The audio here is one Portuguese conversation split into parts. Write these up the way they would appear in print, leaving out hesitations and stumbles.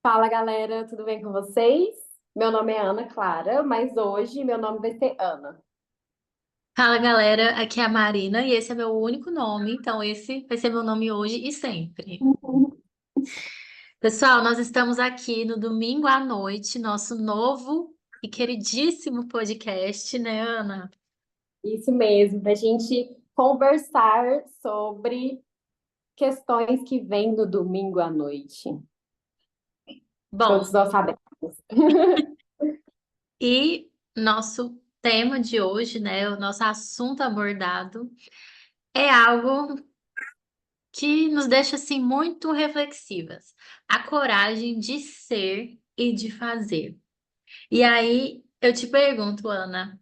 Fala galera, tudo bem com vocês? Meu nome é Ana Clara, mas hoje meu nome vai ser Ana. Fala galera, aqui é a Marina e esse é meu único nome, então esse vai ser meu nome hoje e sempre. Pessoal, nós estamos aqui no domingo à noite, nosso novo e queridíssimo podcast, né, Ana? Isso mesmo, para a gente conversar sobre questões que vêm no domingo à noite. Todos Bom, nós sabemos. e nosso tema de hoje, né, o nosso assunto abordado é algo que nos deixa assim muito reflexivas: a coragem de ser e de fazer. E aí eu te pergunto, Ana.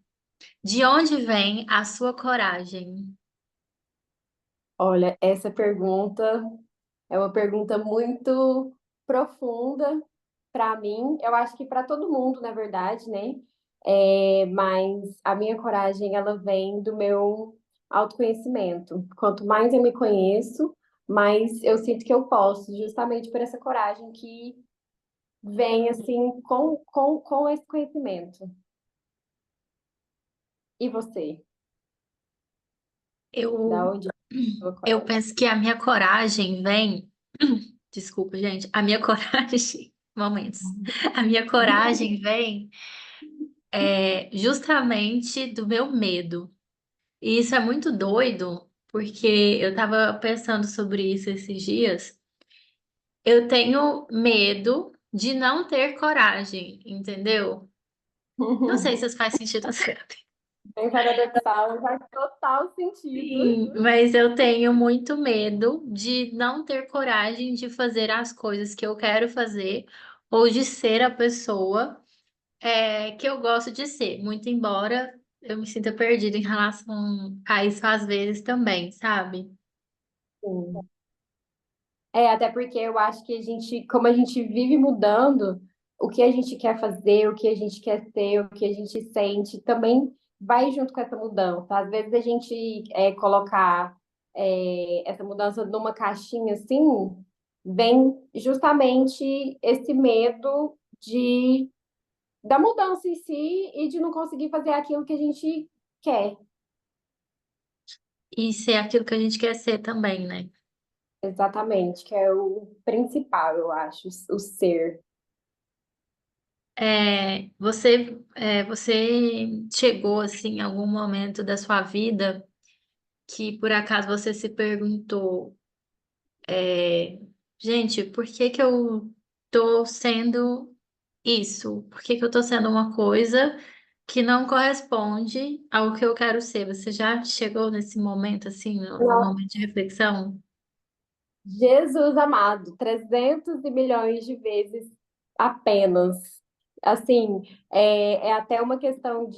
De onde vem a sua coragem? Olha, essa pergunta é uma pergunta muito profunda para mim. Eu acho que para todo mundo, na verdade, né? Mas a minha coragem, ela vem do meu autoconhecimento. Quanto mais eu me conheço, mais eu sinto que eu posso, justamente por essa coragem que vem, assim, com esse conhecimento. E você? Da Eu, onde vem a sua eu coragem? penso que a minha coragem vem. Desculpa, gente. A minha coragem. Momentos. A minha coragem vem justamente do meu medo. E isso é muito doido, porque eu tava pensando sobre isso esses dias. Eu tenho medo de não ter coragem, entendeu? Não sei se isso faz sentido. Bem paradoxal, faz total sentido. Sim, mas eu tenho muito medo de não ter coragem de fazer as coisas que eu quero fazer ou de ser a pessoa que eu gosto de ser, muito embora eu me sinta perdida em relação a isso às vezes também, sabe? Sim. Até porque eu acho que a gente, como a gente vive mudando, o que a gente quer fazer, o que a gente quer ter, o que a gente sente, também vai junto com essa mudança. Às vezes a gente colocar essa mudança numa caixinha assim, vem justamente esse medo da mudança em si e de não conseguir fazer aquilo que a gente quer. E ser aquilo que a gente quer ser também, né? Exatamente, que é o principal, eu acho, o ser. Você chegou assim em algum momento da sua vida que por acaso você se perguntou É, gente, por que que eu tô sendo isso? Por que que eu tô sendo uma coisa que não corresponde ao que eu quero ser? Você já chegou nesse momento, assim, no momento de reflexão? Jesus amado, 300 milhões de vezes apenas. Assim, é até uma questão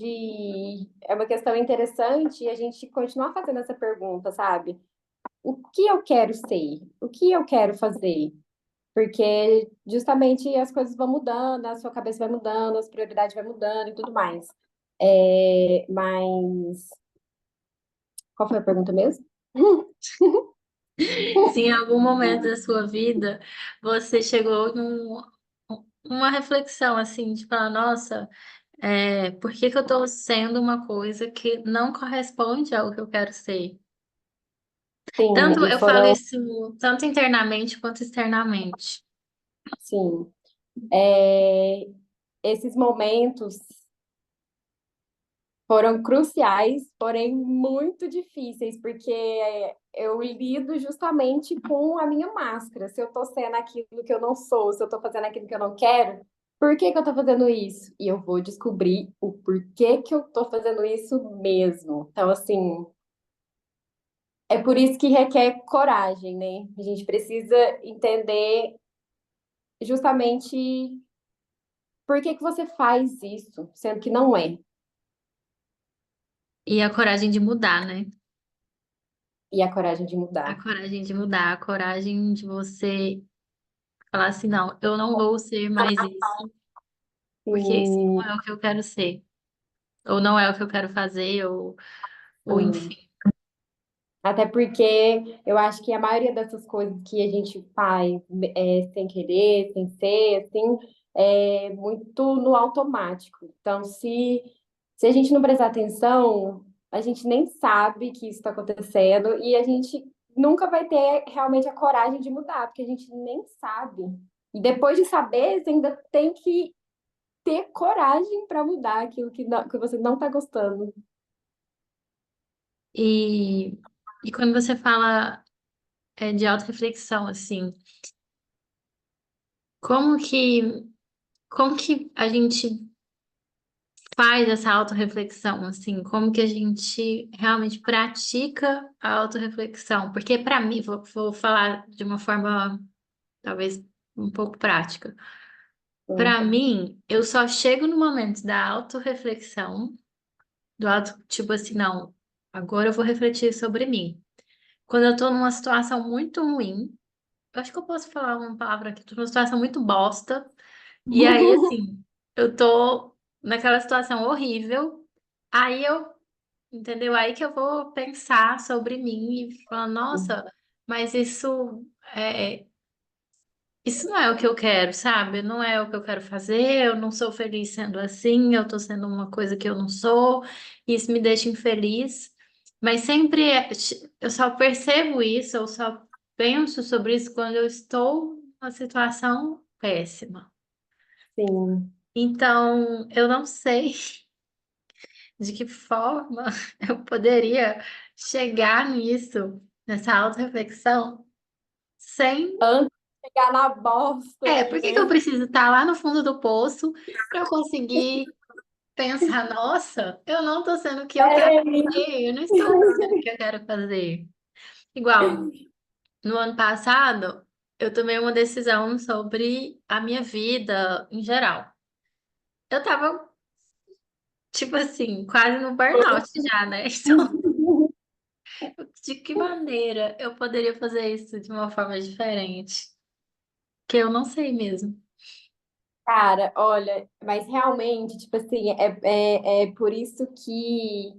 é uma questão interessante a gente continuar fazendo essa pergunta, sabe? O que eu quero ser? O que eu quero fazer? Porque justamente as coisas vão mudando, a sua cabeça vai mudando, as prioridades vão mudando e tudo mais. Mas qual foi a pergunta mesmo? Se em algum momento da sua vida você chegou uma reflexão, assim, de falar, nossa, por que que eu tô sendo uma coisa que não corresponde ao que eu quero ser? Sim, Tanto e eu falo foram, isso tanto internamente quanto externamente. sim, é, esses momentos foram cruciais, porém muito difíceis, porque eu lido justamente com a minha máscara. Se eu tô sendo aquilo que eu não sou, se eu tô fazendo aquilo que eu não quero, por que que eu tô fazendo isso? E eu vou descobrir o porquê que eu tô fazendo isso mesmo. Então, assim, é por isso que requer coragem, né? A gente precisa entender justamente por que que você faz isso, sendo que não é. E a coragem de mudar, né? E a coragem de A mudar. coragem de mudar, a coragem de você falar assim, não, eu não vou ser mais isso, porque isso não Sim, é o que eu quero ser, ou não é o que eu quero fazer, ou sim. enfim. Até porque eu acho que a maioria dessas coisas que a gente faz sem querer, sem ser, assim, é muito no automático. Então, se a gente não prestar atenção, a gente nem sabe que isso está acontecendo e a gente nunca vai ter realmente a coragem de mudar, porque a gente nem sabe. E depois de saber, você ainda tem que ter coragem para mudar aquilo que você não está gostando. E, e quando você fala de autorreflexão, assim, como que, como que a gente faz essa autorreflexão, assim, como que a gente realmente pratica a autorreflexão? Porque para mim, vou falar de uma forma talvez um pouco prática. Para mim, eu só chego no momento da autorreflexão, do auto, tipo assim, não, agora eu vou refletir sobre mim. Quando eu tô numa situação muito ruim, eu acho que eu posso falar uma palavra aqui, tô numa situação muito bosta, e aí, assim, eu tô naquela situação horrível, aí eu, entendeu? Aí que eu vou pensar sobre mim e falar, nossa, mas isso não é o que eu quero, sabe? Não é o que eu quero fazer, eu não sou feliz sendo assim, eu tô sendo uma coisa que eu não sou, e isso me deixa infeliz. Mas sempre eu só percebo isso, eu só penso sobre isso quando eu estou numa situação péssima. Sim. Então, eu não sei de que forma eu poderia chegar nisso, nessa auto-reflexão, sem. Antes de chegar na bosta Por ali, que que eu né? preciso estar lá no fundo do poço para eu conseguir pensar, nossa, eu não estou sendo o que eu quero É, fazer, eu não estou fazendo o que eu quero fazer. Igual, no ano passado, eu tomei uma decisão sobre a minha vida em geral. Eu tava, tipo assim, quase no burnout já, né? Então, de que maneira eu poderia fazer isso de uma forma diferente? Que eu não sei mesmo. cara, olha, mas realmente, tipo assim, é por isso que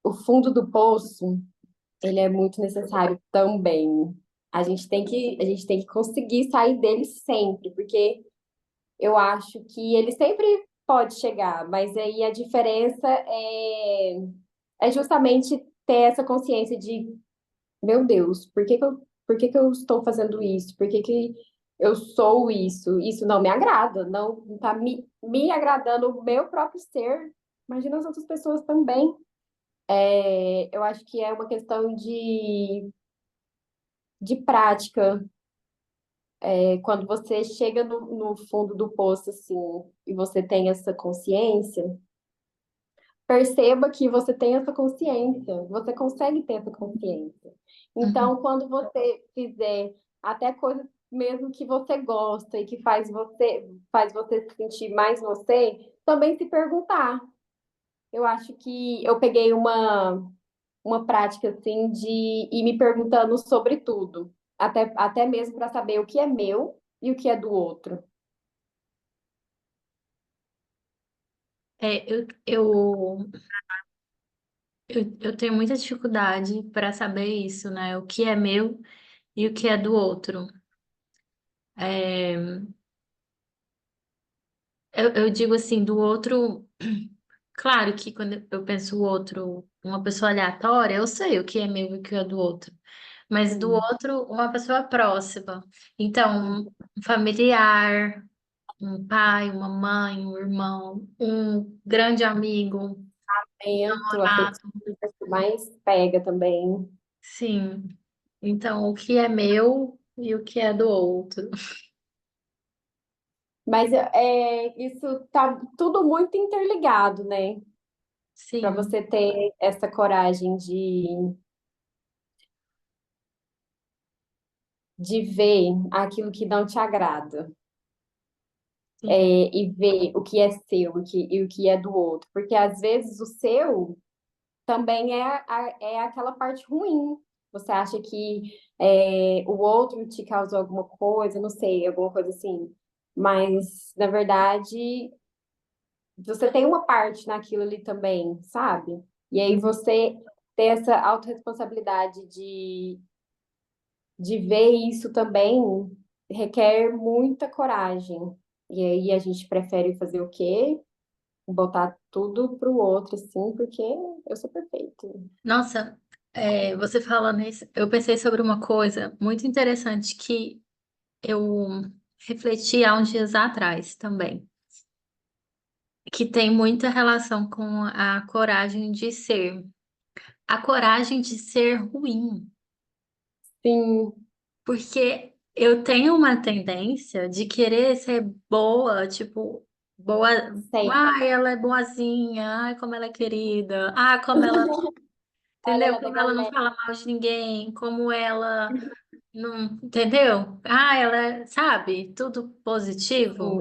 o fundo do poço, ele é muito necessário também. A gente tem que conseguir sair dele sempre, porque eu acho que ele sempre pode chegar, mas aí a diferença é justamente ter essa consciência de meu Deus, por que que eu estou fazendo isso? Por que que eu sou isso? Isso não me agrada, não está me agradando o meu próprio ser. Imagina as outras pessoas também. Eu acho que é uma questão de prática. Quando você chega no fundo do poço, assim, e você tem essa consciência, perceba que você tem essa consciência, você consegue ter essa consciência. Uhum. Então, quando você fizer até coisas mesmo que você gosta e que faz você se sentir mais você, também se perguntar. Eu acho que eu peguei uma prática assim de ir me perguntando sobre tudo, até mesmo para saber o que é meu e o que é do outro. É, eu tenho muita dificuldade para saber isso, né? O que é meu e o que é do outro. É, eu digo assim, do outro, claro que quando eu penso o outro, uma pessoa aleatória, eu sei o que é meu e o que é do outro. Mas do Sim. outro, uma pessoa próxima. Então, um familiar, um pai, uma mãe, um irmão, um grande amigo, Afetivo, namorado. é o que mais pega também. Sim. Então, o que é meu e o que é do outro. Mas isso tá tudo muito interligado, né? Para Sim, você ter essa coragem de ver aquilo que não te agrada, sim, e ver o que é seu e o que é do outro. Porque às vezes o seu também é aquela parte ruim. Você acha que o outro te causou alguma coisa, não sei, alguma coisa assim. Mas, na verdade, você tem uma parte naquilo ali também, sabe? E aí sim. você ter essa autorresponsabilidade de ver isso também requer muita coragem. E aí a gente prefere fazer o quê? Botar tudo pro outro, assim, porque eu sou perfeita. Nossa, você falando isso, eu pensei sobre uma coisa muito interessante que eu refleti há uns dias atrás também, que tem muita relação com a coragem de ser. A coragem de ser ruim. Sim, Porque eu tenho uma tendência de querer ser boa, tipo, boa. sei. Ai, ela é boazinha, ai, como ela é querida, ah, como ela, Olha entendeu? ela da Como ela não galera. fala mal de ninguém, como ela não, entendeu? Ah, ela é, sabe, tudo Sim, positivo.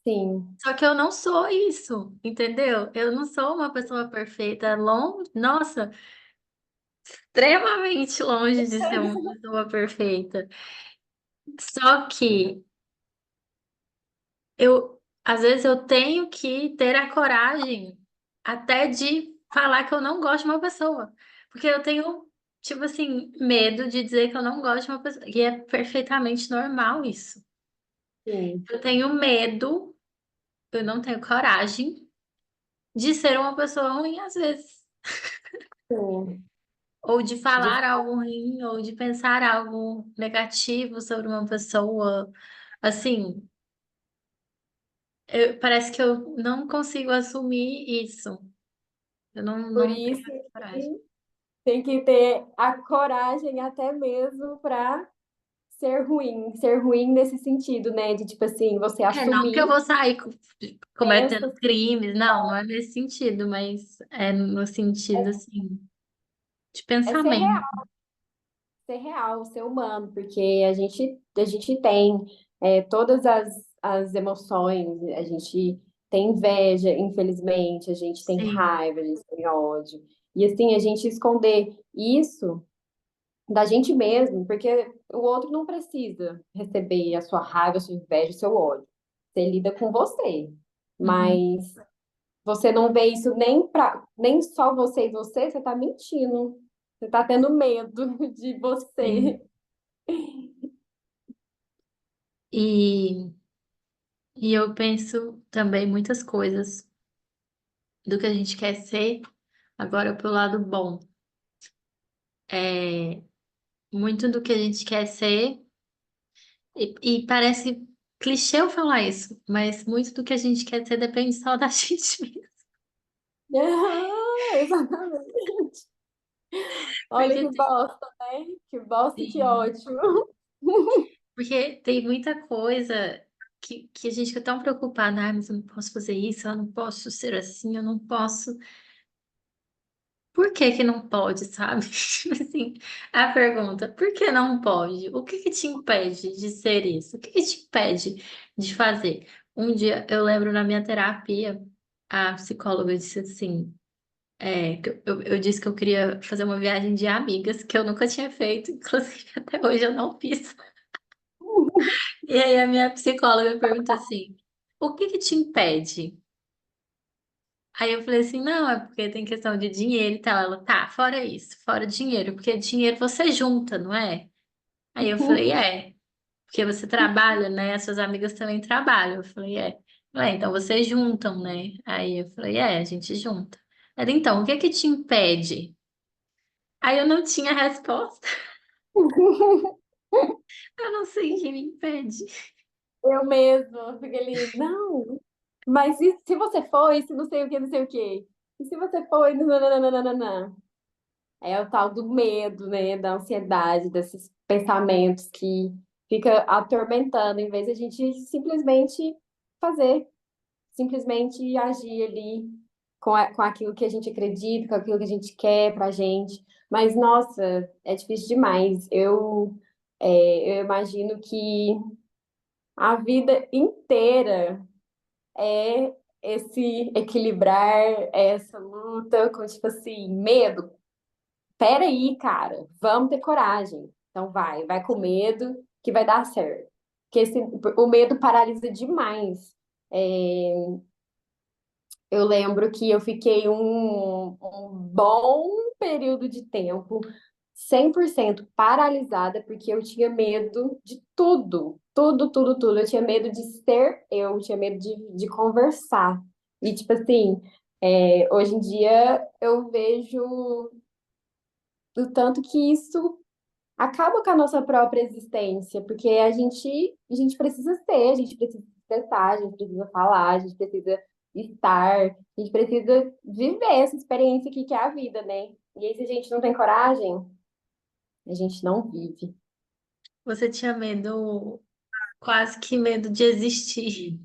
sim. Só que eu não sou isso, entendeu? Eu não sou uma pessoa perfeita, longe, nossa, extremamente longe de ser uma pessoa perfeita. Só que às vezes eu tenho que ter a coragem até de falar que eu não gosto de uma pessoa. Porque eu tenho, tipo assim, medo de dizer que eu não gosto de uma pessoa. E é perfeitamente normal isso. Sim, Eu tenho medo, eu não tenho coragem de ser uma pessoa ruim às vezes. sim. Ou de De- falar algo ruim, ou de pensar algo negativo sobre uma pessoa. Assim, parece que eu não consigo assumir isso. Eu Por não tenho isso essa coragem. que tem que ter a coragem até mesmo para ser ruim nesse sentido, né? De tipo assim, você Não que eu assumir vou sair cometendo essas, crimes, não, não é nesse sentido, mas é no sentido, assim, de é pensamento. ser real, ser humano, porque a gente tem todas as emoções, a gente tem inveja, infelizmente, a gente tem Sim, raiva, a gente tem ódio. E assim, a gente esconder isso da gente mesmo, porque o outro não precisa receber a sua raiva, a sua inveja, o seu ódio. Você lida com você. uhum, Mas você não vê isso nem só você e você tá mentindo. Você tá tendo medo de você. sim. E, e eu penso também muitas coisas do que a gente quer ser, agora pro lado bom. É, muito do que a gente quer ser, e parece clichê eu falar isso, mas muito do que a gente quer ser depende só da gente mesmo. Ah, exatamente. Olha Porque que bosta, né? Que bosta e que tem, ótimo. Porque tem muita coisa que a gente fica tão preocupada, ah, mas eu não posso fazer isso, eu não posso ser assim, eu não posso. Por que que não pode, sabe? Tipo assim, a pergunta, por que não pode? O que que te impede de ser isso? O que que te impede de fazer? Um dia eu lembro na minha terapia, a psicóloga disse assim, que eu disse que eu queria fazer uma viagem de amigas que eu nunca tinha feito, inclusive até hoje eu não fiz. E aí a minha psicóloga perguntou assim: o que que te impede? Aí eu falei assim: não, é porque tem questão de dinheiro e tal. Ela, tá, fora isso, fora dinheiro, porque dinheiro você junta, não é? Aí eu falei: é, porque você trabalha, né? As suas amigas também trabalham. Eu falei: é. Então vocês juntam, né? Aí eu falei: a gente junta. Ela, então, o que que te impede? Aí eu não tinha resposta. Eu não sei o que me impede. Eu mesma, fiquei ali, não, mas e se você foi, se não sei o que, não sei o que? E se você foi, nananana? É o tal do medo, né? Da ansiedade, desses pensamentos que fica atormentando, em vez de a gente simplesmente fazer, simplesmente agir ali com aquilo que a gente acredita, com aquilo que a gente quer pra gente. Mas, nossa, é difícil demais. Eu imagino que a vida inteira é esse equilibrar, essa luta com, tipo assim, medo. Pera aí, cara, vamos ter coragem. Então vai com medo que vai dar certo. Porque o medo paralisa demais. É, Eu lembro que eu fiquei um bom período de tempo 100% paralisada, porque eu tinha medo de tudo, tudo, tudo, tudo. Eu tinha medo de ser eu, tinha medo de conversar. E, tipo assim, hoje em dia eu vejo o tanto que isso acaba com a nossa própria existência, porque a gente precisa ser, a gente precisa expressar, a gente precisa falar, a gente precisa estar, a gente precisa viver essa experiência aqui que é a vida, né? E aí, se a gente não tem coragem, a gente não vive. Você tinha medo, quase que medo de existir.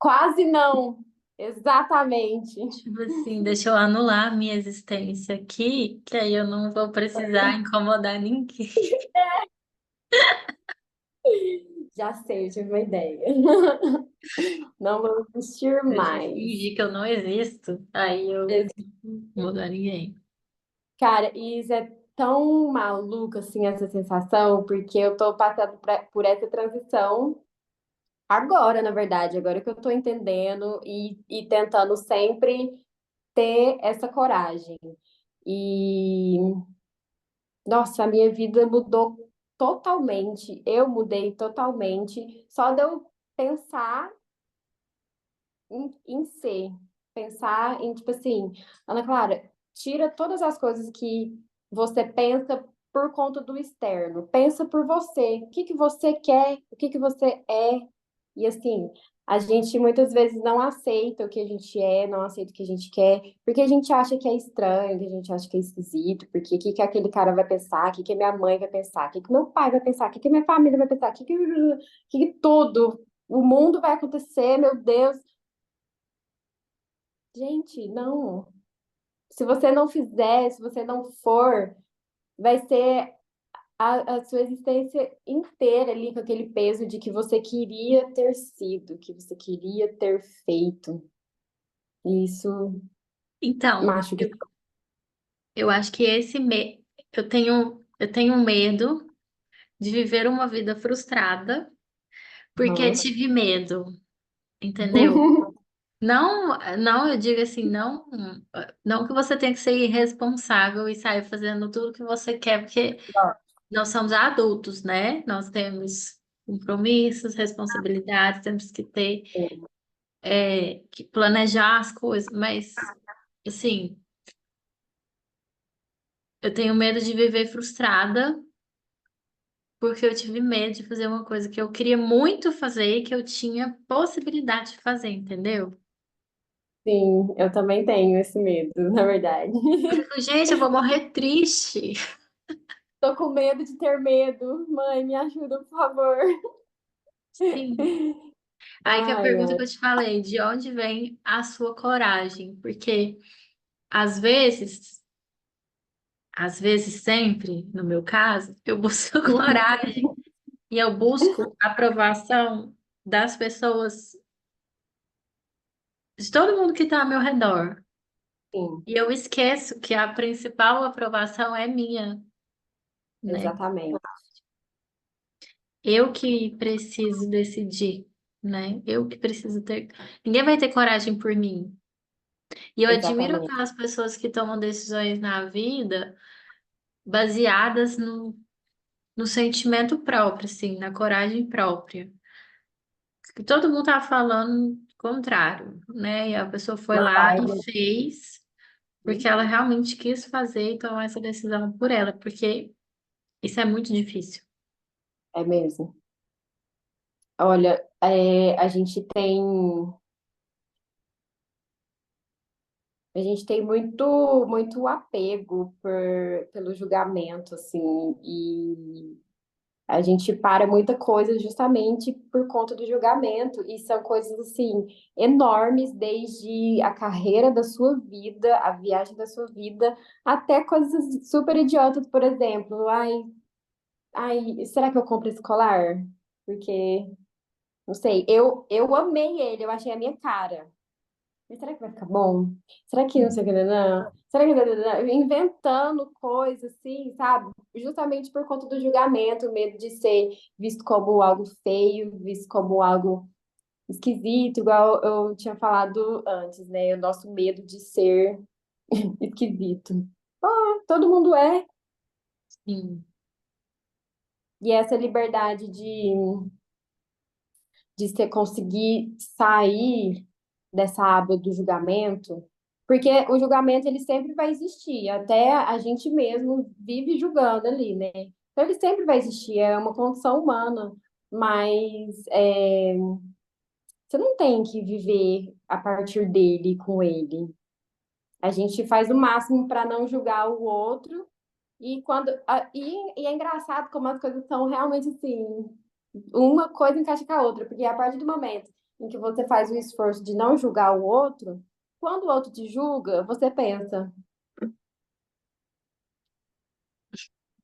Quase não, exatamente. Tipo assim, deixa eu anular a minha existência aqui, que aí eu não vou precisar incomodar ninguém. Já sei, tive uma ideia. Não vou existir Deixa eu mais. fingir que eu não existo, aí eu não vou dar ninguém. Cara, e isso é tão maluco assim essa sensação, porque eu tô passando por essa transição agora, na verdade, agora que eu tô entendendo e tentando sempre ter essa coragem. E, nossa, a minha vida mudou totalmente, eu mudei totalmente, só de eu pensar em ser, pensar em, tipo assim, Ana Clara, tira todas as coisas que você pensa por conta do externo, pensa por você, o que que você quer, o que que você é, e assim, a gente muitas vezes não aceita o que a gente é, não aceita o que a gente quer, porque a gente acha que é estranho, que a gente acha que é esquisito, porque o que que aquele cara vai pensar, o que que minha mãe vai pensar, o que que meu pai vai pensar, o que que minha família vai pensar, o que que tudo, o mundo vai acontecer, meu Deus. Gente, não. Se você não fizer, se você não for, vai ser a sua existência inteira ali com aquele peso de que você queria ter sido, que você queria ter feito. E isso Então, machuca. eu acho que eu tenho medo de viver uma vida frustrada porque Aham. tive medo, entendeu? Não, não, eu digo assim, não, não que você tem que ser irresponsável e sair fazendo tudo que você quer, porque nós somos adultos, né? Nós temos compromissos, responsabilidades, temos que ter, que planejar as coisas, mas, assim, eu tenho medo de viver frustrada porque eu tive medo de fazer uma coisa que eu queria muito fazer e que eu tinha possibilidade de fazer, entendeu? Sim, eu também tenho esse medo, na verdade. Eu fico, gente, eu vou morrer triste. Tô com medo de ter medo. Mãe, me ajuda, por favor. Sim. Aí que é a Ai, pergunta ai. que eu te falei, de onde vem a sua coragem? Porque às vezes sempre, no meu caso, eu busco coragem e eu busco aprovação das pessoas, de todo mundo que está ao meu redor. Sim, E eu esqueço que a principal aprovação é minha, né? exatamente. Eu que preciso decidir, né? Eu que preciso ter. Ninguém vai ter coragem por mim. E eu admiro Exatamente. aquelas pessoas que tomam decisões na vida baseadas no sentimento próprio, assim, na coragem própria. E todo mundo tá falando o contrário, né? E a pessoa foi Não lá vai, e né? fez porque ela realmente quis fazer e tomar essa decisão por ela, porque isso é muito difícil. É mesmo. Olha, a gente tem muito muito apego pelo julgamento, assim, e a gente para muita coisa justamente por conta do julgamento, e são coisas assim enormes, desde a carreira da sua vida, a viagem da sua vida, até coisas super idiotas, por exemplo, ai, será que eu compro esse colar? Porque, não sei, eu amei ele, eu achei a minha cara. Mas será que vai ficar bom? Será que não sei o que, não? Será que inventando coisas assim, sabe? Justamente por conta do julgamento, o medo de ser visto como algo feio, visto como algo. esquisito, igual eu tinha falado antes, né? O nosso medo de ser esquisito. Ah, todo mundo é. Sim. E essa liberdade de você conseguir sair dessa aba do julgamento, porque o julgamento ele sempre vai existir, até a gente mesmo vive julgando ali, né? Então ele sempre vai existir, é uma condição humana, mas você não tem que viver a partir dele, com ele. A gente faz o máximo para não julgar o outro, e é engraçado como as coisas são realmente assim, uma coisa encaixa com a outra, porque a partir do momento em que você faz o esforço de não julgar o outro, quando o outro te julga, você pensa,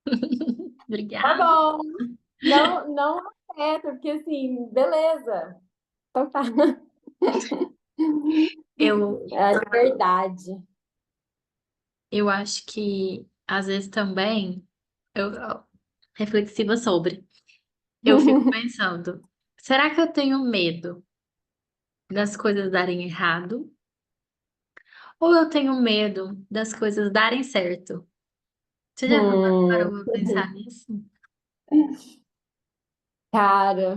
tá Obrigada. bom, não afeta, porque assim, beleza, então tá. Eu, É verdade. eu acho que às vezes também reflexiva sobre. Eu fico pensando, será que eu tenho medo das coisas darem errado? Ou eu tenho medo das coisas darem certo? Você já parou Hum, pra pensar nisso? cara,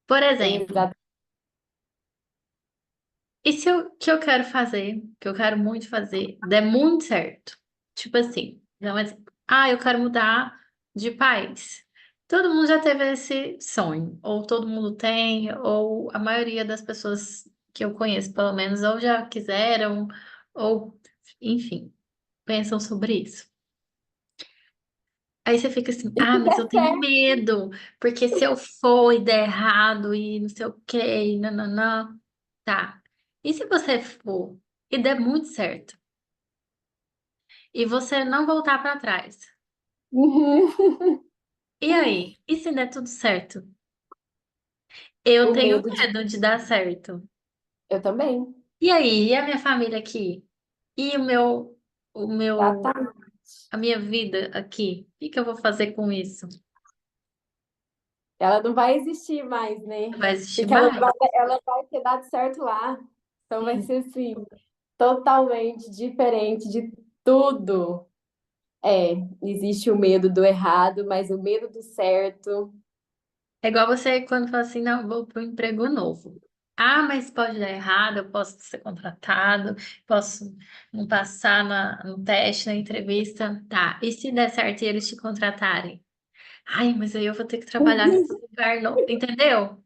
Por exemplo, exato. e se o que eu quero fazer, que eu quero muito fazer, der muito certo? Tipo assim, dá um exemplo. Ah, eu quero mudar de país. Todo mundo já teve esse sonho, ou todo mundo tem, ou a maioria das pessoas que eu conheço, pelo menos, ou já quiseram, ou, enfim, pensam sobre isso. Aí você fica assim, E ah, se mas der eu tenho certo? medo, porque se eu for e der errado e não sei o quê, e nananã, tá. E se você for e der muito certo, e você não voltar pra trás? Uhum. E aí? E se der tudo certo? Eu O tenho medo de. medo de dar certo. Eu também. E aí? E a minha família aqui? E o Tá, meu, a minha vida aqui? O que que eu vou fazer com isso? ela não vai existir mais, né? Vai existir Porque mais? ela vai ter dado certo lá. Então vai Sim. ser assim, totalmente diferente de tudo. É, existe o medo do errado, mas o medo do certo. É igual você quando fala assim, não, vou para um emprego novo. Ah, mas pode dar errado, eu posso ser contratado, posso não passar no teste, na entrevista. Tá, e se der certo e eles te contratarem? Ai, mas aí eu vou ter que trabalhar nesse lugar novo, entendeu?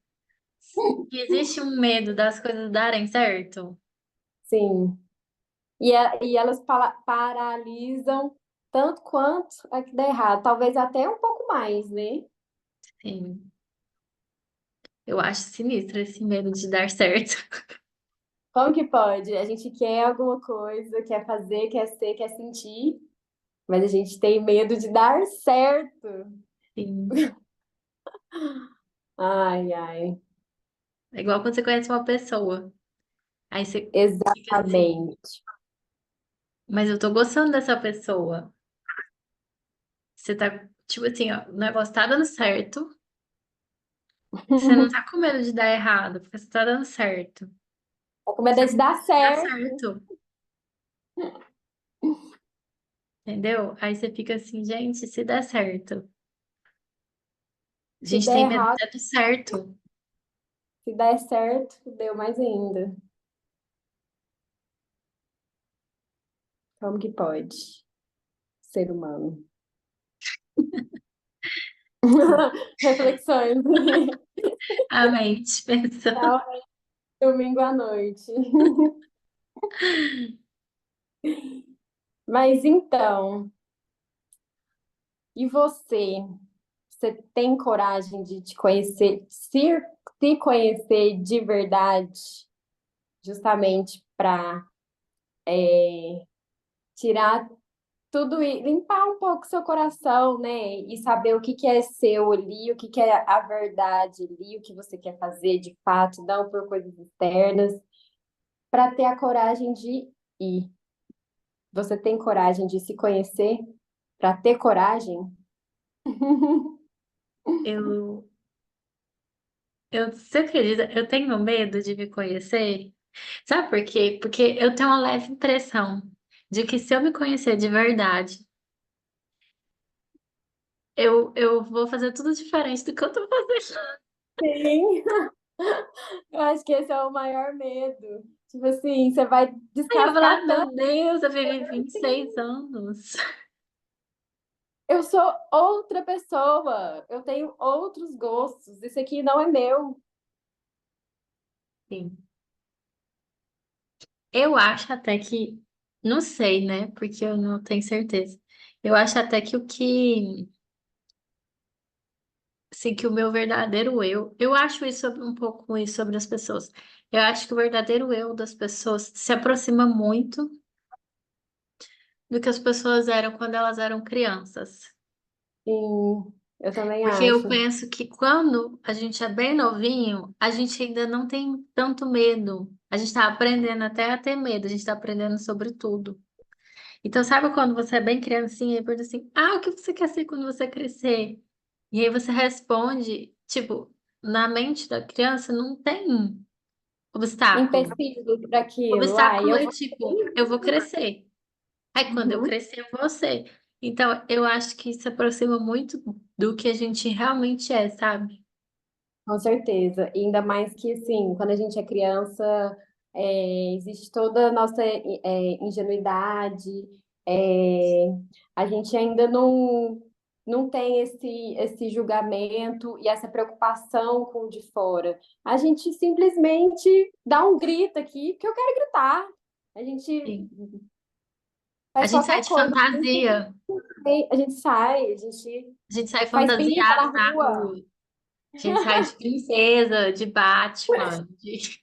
Que existe um medo das coisas darem certo. Sim. E elas paralisam tanto quanto a que dá errado. Talvez até um pouco mais, né? Sim, eu acho sinistro esse medo de dar certo. Como que pode? A gente quer alguma coisa, quer fazer, quer ser, quer sentir, mas a gente tem medo de dar certo. Sim. Ai, ai. É igual quando você conhece uma pessoa. Aí você fica assim, Exatamente. mas eu tô gostando dessa pessoa. Você tá, tipo assim, ó, o negócio tá dando certo. Você não tá com medo de dar errado, porque você tá dando certo. Tá com medo de dar Dá certo. certo, entendeu? Aí você fica assim, gente, se der certo. A Se gente der tem medo de errado, dar certo. se der certo, deu mais ainda. Como que pode? Ser humano. Reflexões. A mente pensando. Realmente, domingo à noite. Mas então, e você? Você tem coragem de te conhecer, se conhecer de verdade, justamente para tirar tudo e limpar um pouco seu coração, né? E saber o que que é seu ali, o que que é a verdade ali, o que você quer fazer de fato, não por coisas externas, para ter a coragem de ir. Você tem coragem de se conhecer para ter coragem? Eu, você acredita? Eu tenho medo de me conhecer. Sabe por quê? Porque eu tenho uma leve impressão de que se eu me conhecer de verdade, eu vou fazer tudo diferente do que eu tô fazendo. Sim, eu acho que esse é o maior medo. Tipo assim, você vai Aí eu vou falar, descascar tanto. meu Deus, eu vivi 26 anos. Eu sou outra pessoa, eu tenho outros gostos. Isso aqui não é meu. Sim. Eu acho até que, não sei, né? Porque eu não tenho certeza. Eu acho até que assim, que o meu verdadeiro eu acho isso um pouco isso sobre as pessoas. Eu acho que o verdadeiro eu das pessoas se aproxima muito do que as pessoas eram quando elas eram crianças. Sim, eu também Porque eu acho. penso que quando a gente é bem novinho, a gente ainda não tem tanto medo. A gente está aprendendo até a ter medo, a gente está aprendendo sobre tudo. Então, sabe quando você é bem criancinha e pergunta assim: Ah, o que você quer ser quando você crescer? E aí você responde, tipo, na mente da criança não tem obstáculo. Empecilho para O aquilo. Ai, obstáculo eu é vou. tipo, eu vou crescer. Aí quando eu Uhum. crescer, eu vou ser. Então, eu acho que se aproxima muito do que a gente realmente é, sabe? Com certeza. E ainda mais que, assim, quando a gente é criança, existe toda a nossa ingenuidade, é, a gente ainda não tem esse julgamento e essa preocupação com o de fora. A gente simplesmente dá um grito aqui, porque eu quero gritar. A gente Sim. A faz gente sai qualquer de coisa, fantasia. a gente sai, a gente A gente sai faz birra fantasiado na na rua. rua. A gente sai de princesa, de Batman, de...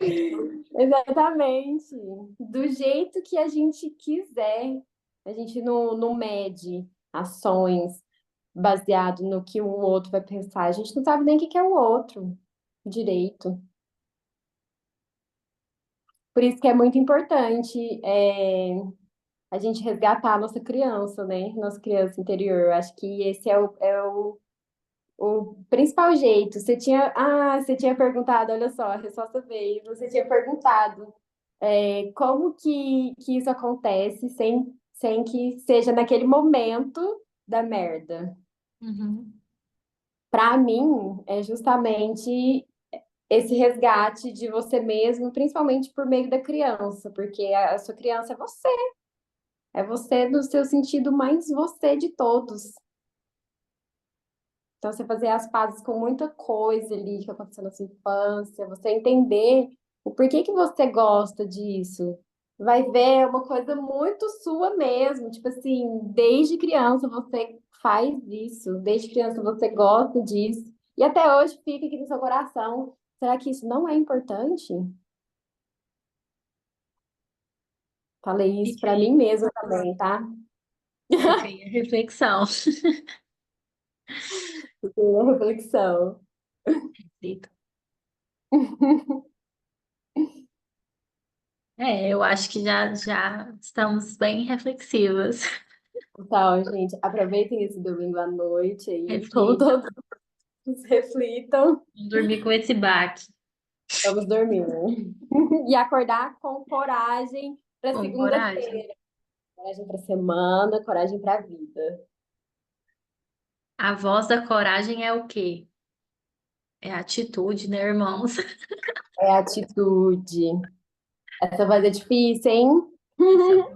Exatamente. Do jeito que a gente quiser. A gente não mede ações baseado no que o outro vai pensar. A gente não sabe nem o que que é o outro direito. Por isso que é muito importante a gente resgatar a nossa criança, né? Nossa criança interior. Eu acho que esse o principal jeito. Você tinha perguntado, olha só, a resposta veio. Você tinha perguntado como que isso acontece sem que seja naquele momento da merda? Uhum. Para mim, é justamente esse resgate de você mesmo, principalmente por meio da criança, porque a sua criança é você no seu sentido mais você de todos. Então, você fazer as pazes com muita coisa ali que aconteceu na sua infância, você entender o porquê que você gosta disso. Vai ver é uma coisa muito sua mesmo, tipo assim, desde criança você faz isso, desde criança você gosta disso, e até hoje fica aqui no seu coração. Será que isso não é importante? Falei isso Fica para mim aí, mesma também, tá? fica aí a reflexão. Fiquei na reflexão. Fica. É, eu acho que já estamos bem reflexivas. Então, gente, aproveitem esse domingo à noite aí, vamos Reflita. todos reflitam. Vamos dormir com esse baque, Vamos dormir. E acordar com coragem para com coragem. segunda-feira, coragem para semana, coragem para a vida. A voz da coragem é o quê? É atitude, né, irmãos? É atitude. Essa voz é difícil, hein? Essa voz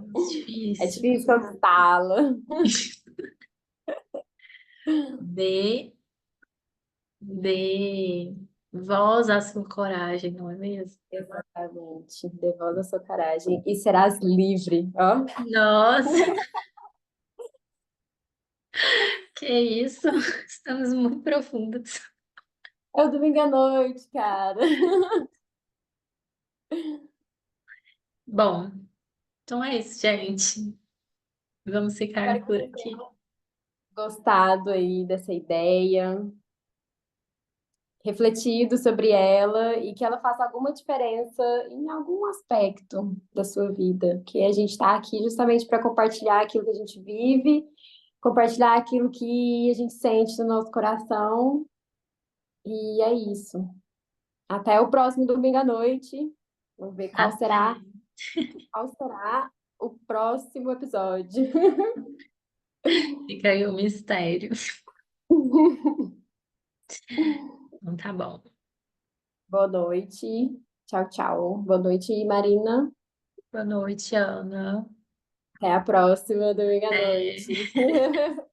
É difícil. difícil conquistá-la. Dê, dê voz à sua coragem, não é mesmo? Exatamente. Dê voz à sua coragem e serás livre. Ó, Nossa, que isso? Estamos muito profundos. é o domingo à noite, cara. Bom, então é isso, gente. Vamos Espero ficar que por vocês aqui. tenham gostado aí dessa ideia, refletido sobre ela e que ela faça alguma diferença em algum aspecto da sua vida. Que a gente está aqui justamente para compartilhar aquilo que a gente vive, compartilhar aquilo que a gente sente no nosso coração. E é isso. Até o próximo domingo à noite. Vamos ver Até. qual será o próximo episódio. Fica aí o mistério. Então tá bom. Boa noite. Tchau, tchau. Boa noite, Marina. Boa noite, Ana. Até a próxima, domingo à É. noite.